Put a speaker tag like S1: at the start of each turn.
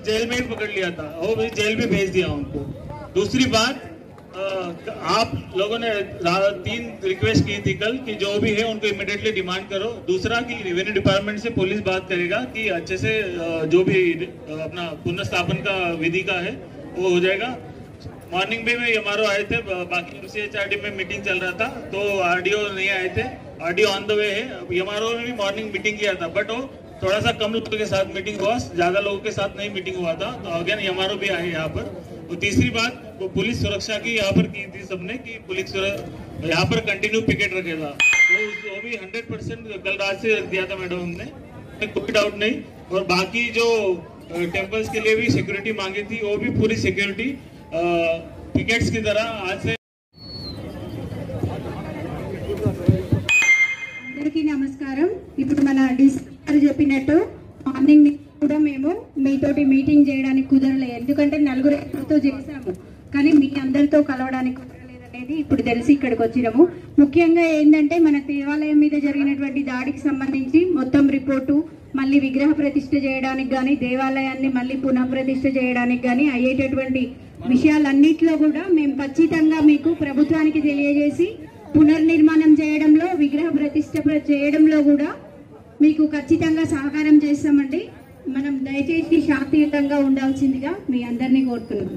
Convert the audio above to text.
S1: Jail में ही पकड़ लिया था, वो भी जेल में भेज दिया उनको। दूसरी बात, आप लोगों ने 3 रिक्वेस्ट की थी कल कि जो भी है उनको इमीडिएटली डिमांड करो। दूसरा कि रेवेन्यू डिपार्टमेंट से पुलिस बात करेगा कि अच्छे से जो भी अपना पुनर्स्थापन का विधि का है वो हो जाएगा। मॉर्निंग में एमआरओ आए थे, बाकी MCHRD में मीटिंग चल रहा था तो RDO नहीं आए थे। RDO ऑन द वे है। एमआरओ ने भी मॉर्निंग मीटिंग किया था, बट वो थोड़ा सा कम लोगों के साथ मीटिंग हुआ, ज्यादा लोगों के साथ नहीं मीटिंग हुआ था। तो अगेन एमआरओ भी आए यहाँ पर। तो तीसरी बात, वो पुलिस सुरक्षा की यहाँ पर की थी सबने कि पुलिस यहाँ पर कंटिन्यू पिकेट रखेगा, तो वो भी 100% कल रात से रख दिया था मैडम हमने, कोई डाउट नहीं। और बाकी जो टेम्पल्स के लिए भी सिक्योरिटी मांगी थी, वो भी पूरी सिक्योरिटी पिकेट्स की तरह आज से।
S2: అందరికీ నమస్కారం। ఇప్పుడు మన డిస్కర్ చెప్పినట్టు మార్నింగ్ కూడా మేము మీతోటి మీటింగ్ చేయడానికి కుదరలేదు, ఎందుకంటే నలుగురితో చేశాము కానీ మీ అందరితో కలవడానికి కుదరలేదనేది ఇప్పుడు తెలిసి ఇక్కడికి వచ్చినాము। ముఖ్యంగా ఏంటంటే మన దేవాలయం మీద జరిగినటువంటి దాడికి సంబంధించి మొత్తం రిపోర్టు, మళ్ళీ విగ్రహ ప్రతిష్ఠ చేయడానికి కానీ దేవాలయాన్ని మళ్ళీ పునఃప్రతిష్ఠ చేయడానికి కానీ అయ్యేటటువంటి విషయాలన్నిటిలో కూడా మేము ఖచ్చితంగా మీకు ప్రభుత్వానికి తెలియజేసి పునర్నిర్మాణం చేయడంలో, విగ్రహ ప్రతిష్ఠ చేయడంలో కూడా మీకు ఖచ్చితంగా సహకారం చేస్తామండి। మనం దయచేసి శాంతియుతంగా ఉండాల్సిందిగా మీ అందరినీ కోరుతున్నాం।